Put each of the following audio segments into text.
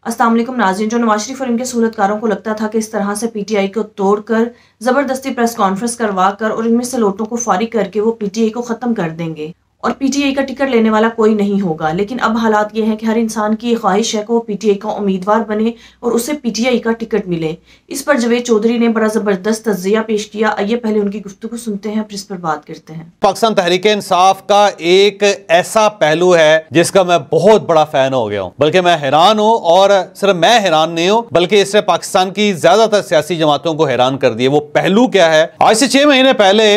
अस्सलाम वालेकुम नाज़रीन। जो नवाज शरीफ और इनके सहूलतकारों को लगता था कि इस तरह से पीटीआई को तोड़कर जबरदस्ती प्रेस कॉन्फ्रेंस करवा कर और इनमें से लोटों को फारिग करके वो पीटीआई को खत्म कर देंगे और पीटीआई का टिकट लेने वाला कोई नहीं होगा, लेकिन अब हालात ये हैं कि हर इंसान की ख्वाहिश है कि वो पीटीआई का उम्मीदवार बने और उसे पीटीआई का टिकट मिले। इस पर जावेद चौधरी ने बड़ा जबरदस्त तज्जिया पेश किया। आइए पहले उनकी गुफ्तगू सुनते हैं, फिर इस पर बात करते हैं। पाकिस्तान तहरीक इंसाफ का एक ऐसा पहलू है जिसका मैं बहुत बड़ा फैन हो गया हूं, बल्कि मैं हैरान हूं। और सिर्फ मैं हैरान नहीं हूं बल्कि इसने पाकिस्तान की ज्यादातर सियासी जमातों को हैरान कर दिया। वो पहलू क्या है? आज से 6 महीने पहले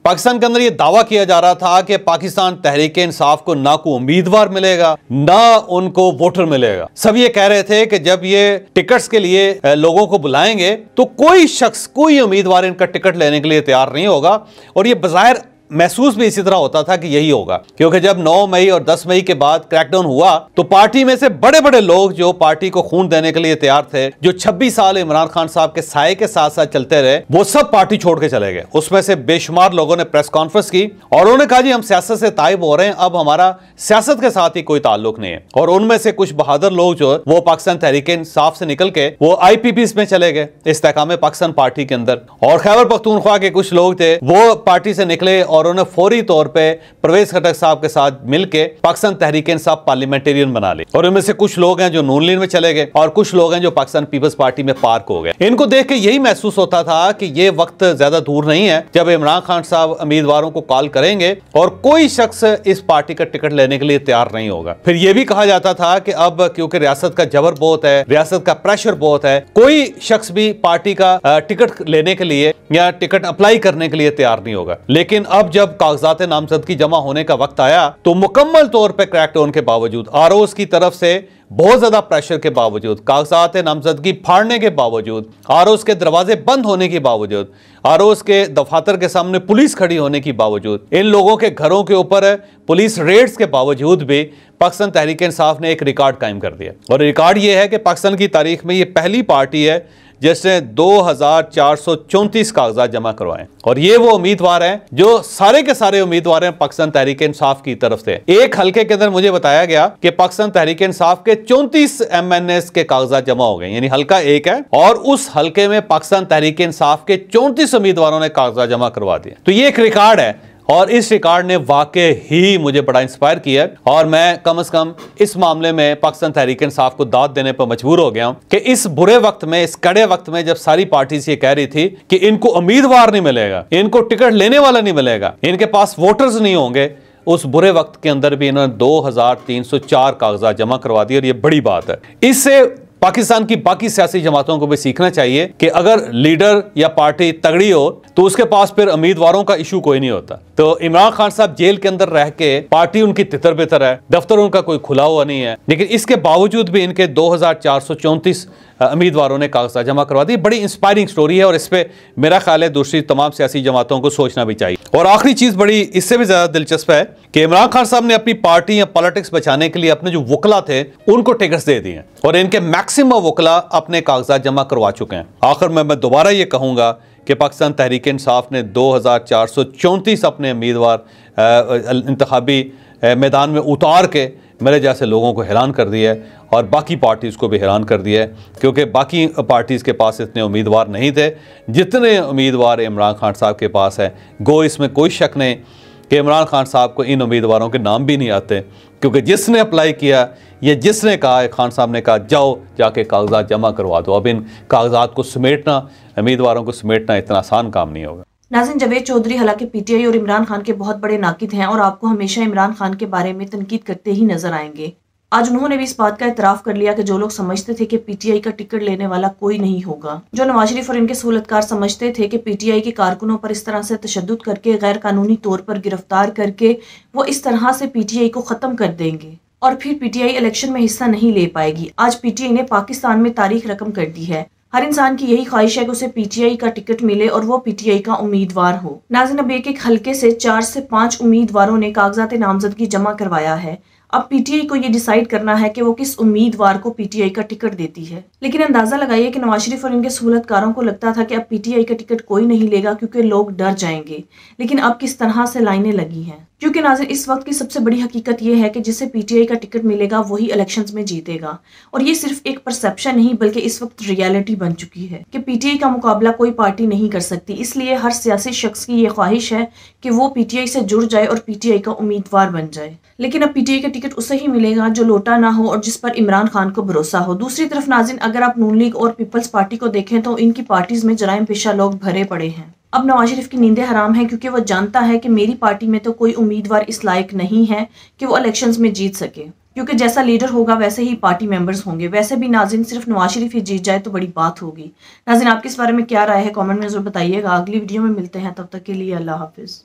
पाकिस्तान के अंदर यह दावा किया जा रहा था कि पाकिस्तान तहरीक इंसाफ को ना कोई उम्मीदवार मिलेगा ना उनको वोटर मिलेगा। सब ये कह रहे थे कि जब ये टिकट्स के लिए लोगों को बुलाएंगे तो कोई शख्स, कोई उम्मीदवार इनका टिकट लेने के लिए तैयार नहीं होगा। और ये बज़ाहिर महसूस भी इसी तरह होता था कि यही होगा, क्योंकि जब 9 मई और 10 मई के बाद क्रैकडाउन हुआ तो पार्टी में से बड़े बड़े लोग जो पार्टी को खून देने के लिए तैयार थे, जो 26 साल इमरान खान साहब के साए के साथ साथ चलते रहे, वो सब पार्टी छोड़ के चले गए। उसमें से बेशुमार लोगों ने प्रेस कॉन्फ्रेंस की और उन्होंने कहा जी हम सियासत से ताइब हो रहे हैं, अब हमारा सियासत के साथ ही कोई ताल्लुक नहीं है। और उनमें से कुछ बहादुर लोग जो वो पाकिस्तान तहरीक इंसाफ से निकल के वो IPPs में चले गए, इस्तेकाम पाकिस्तान पार्टी के अंदर। और खैबर पख्तूनख्वा के कुछ लोग थे वो पार्टी से निकले और उन्हें फौरी तौर पे परवेज खटक साहब के साथ मिलकर पाकिस्तान तहरीक इंसाफ पार्लियामेंटेरियन बना ली। और इनमें से कुछ लोग हैं जो नून लीग में चले गए और कुछ लोग हैं जो पाकिस्तान पीपल्स पार्टी में पार्क हो गए। इनको देख के यही महसूस होता था कि ये वक्त ज्यादा दूर नहीं है जब इमरान खान साहब उम्मीदवारों को कॉल करेंगे और कोई शख्स इस पार्टी का टिकट लेने के लिए तैयार नहीं होगा। फिर यह भी कहा जाता था कि अब क्योंकि रियासत का जबर बहुत है, रियासत का प्रेशर बहुत है, कोई शख्स भी पार्टी का टिकट लेने के लिए या टिकट अप्लाई करने के लिए तैयार नहीं होगा। लेकिन अब जब कागजात नामजदगी जमा होने का वक्त आया तो मुकम्मल तौर पर क्रैकडाउन के बावजूद, आरओएस की तरफ से बहुत ज्यादा प्रेशर के बावजूद, कागजात नामजदगी फाड़ने के बावजूद, आरओएस के दरवाजे बंद होने के बावजूद, आरओएस के दफातर के सामने पुलिस खड़ी होने के बावजूद, इन लोगों के घरों के ऊपर पुलिस रेड्स के बावजूद भी पाकिस्तान तहरीक इंसाफ ने एक रिकॉर्ड कायम कर दिया। और रिकॉर्ड यह है कि पाकिस्तान की तारीख में यह पहली पार्टी है जिसने 2434 कागजात जमा करवाए। और ये वो उम्मीदवार हैं जो सारे के सारे उम्मीदवार हैं पाकिस्तान तहरीक इंसाफ की तरफ से। एक हलके के अंदर मुझे बताया गया कि पाकिस्तान तहरीक इंसाफ के 34 MNS के कागजात जमा हो गए, यानी हलका एक है और उस हलके में पाकिस्तान तहरीक इंसाफ के 34 उम्मीदवारों ने कागजात जमा करवा दिए। तो ये एक रिकॉर्ड है और इस रिकॉर्ड ने वाकई ही मुझे बड़ा इंस्पायर किया और मैं कम से कम इस मामले में पाकिस्तान तहरीक इंसाफ को दाद देने पर मजबूर हो गया हूं कि इस बुरे वक्त में, इस कड़े वक्त में जब सारी पार्टी ये कह रही थी कि इनको उम्मीदवार नहीं मिलेगा, इनको टिकट लेने वाला नहीं मिलेगा, इनके पास वोटर्स नहीं होंगे, उस बुरे वक्त के अंदर भी इन्होंने 2304 कागजात जमा करवा दिए। और ये बड़ी बात है। इससे पाकिस्तान की बाकी सियासी जमातों को भी सीखना चाहिए कि अगर लीडर या पार्टी तगड़ी हो तो उसके पास फिर उम्मीदवारों का इशू कोई नहीं होता। तो इमरान खान साहब जेल के अंदर रह के पार्टी उनकी तितर बितर है, दफ्तर उनका कोई खुला हुआ नहीं है, लेकिन इसके बावजूद भी इनके 2434 उम्मीदवारों ने कागजात जमा करवा दी। बड़ी इंस्पायरिंग स्टोरी है और इस पे मेरा ख्याल है दूसरी तमाम सियासी जमातों को सोचना भी चाहिए। और आखिरी चीज बड़ी इससे भी ज्यादा दिलचस्प है कि इमरान खान साहब ने अपनी पार्टी या पॉलिटिक्स बचाने के लिए अपने जो वकला थे उनको टिकट्स दे दिए और इनके मैक्सिमम वकला अपने कागजात जमा करवा चुके हैं। आखिर में मैं दोबारा ये कहूंगा कि पाकिस्तान तहरीक इंसाफ ने 2434 अपने उम्मीदवार इंतखाबी मैदान में उतार के मेरे जैसे लोगों को हैरान कर दिया है और बाकी पार्टीज़ को भी हैरान कर दिया है, क्योंकि बाकी पार्टीज़ के पास इतने उम्मीदवार नहीं थे जितने उम्मीदवार इमरान खान साहब के पास है। गो इसमें कोई शक नहीं कि इमरान खान साहब को इन उम्मीदवारों के नाम भी नहीं आते, क्योंकि जिसने अप्लाई किया या जिसने कहा, खान साहब ने कहा जाओ जाके कागजात जमा करवा दो। अब इन कागजात को समेटना, उम्मीदवारों को समेटना इतना आसान काम नहीं होगा। नाज़रीन, जावेद चौधरी हालांकि पीटीआई और इमरान खान के बहुत बड़े नाकिद हैं और आपको हमेशा इमरान खान के बारे में तनकीद करते ही नजर आएंगे। आज उन्होंने भी इस बात का इतराफ़ कर लिया कि जो लोग समझते थे कि पीटीआई का टिकट लेने वाला कोई नहीं होगा, जो नवाज शरीफ और इनके सहूलतकार समझते थे कि पीटीआई के कारकुनों पर इस तरह से तशद्दुद करके, गैर कानूनी तौर पर गिरफ्तार करके वो इस तरह से पीटीआई को ख़त्म कर देंगे और फिर पीटीआई इलेक्शन में हिस्सा नहीं ले पाएगी। आज पीटीआई ने पाकिस्तान में तारीख रकम कर दी है। हर इंसान की यही ख्वाहिश है कि उसे पीटीआई का टिकट मिले और वो पीटीआई का उम्मीदवार हो। नाज़रीन, अब एक हल्के से 4 से 5 उम्मीदवारों ने कागजात नामजदगी जमा करवाया है। अब पीटीआई को ये डिसाइड करना है कि वो किस उम्मीदवार को पीटीआई का टिकट देती है। लेकिन अंदाजा लगाइए कि नवाज शरीफ और इनके सहूलतकारों को लगता था कि अब पीटीआई का टिकट कोई नहीं लेगा क्योंकि लोग डर जाएंगे, लेकिन अब किस तरह से लाइनें लगी हैं। क्योंकि नाज़रीन, इस वक्त की सबसे बड़ी हकीकत यह है कि जिसे पीटीआई का टिकट मिलेगा वही इलेक्शंस में जीतेगा। और ये सिर्फ एक परसेप्शन नहीं बल्कि इस वक्त रियलिटी बन चुकी है कि पीटीआई का मुकाबला कोई पार्टी नहीं कर सकती। इसलिए हर सियासी शख्स की ये ख्वाहिश है कि वो पीटीआई से जुड़ जाए और पीटीआई का उम्मीदवार बन जाए। लेकिन अब पीटीआई का टिकट उसे ही मिलेगा जो लोटा ना हो और जिस पर इमरान खान को भरोसा हो। दूसरी तरफ नाज़रीन, अगर आप नून लीग और पीपल्स पार्टी को देखें तो इनकी पार्टीज में जराइम पेशा लोग भरे पड़े हैं। अब नवाज शरीफ की नींदें हराम हैं क्योंकि वो जानता है कि मेरी पार्टी में तो कोई उम्मीदवार इस लायक नहीं है कि वो इलेक्शंस में जीत सके, क्योंकि जैसा लीडर होगा वैसे ही पार्टी मेंबर्स होंगे। वैसे भी नाज़रीन, सिर्फ नवाज शरीफ ही जीत जाए तो बड़ी बात होगी। नाज़रीन, आपके इस बारे में क्या राय है, कमेंट में जरूर बताइएगा। अगली वीडियो में मिलते हैं, तब तक के लिए अल्लाह हाफिज।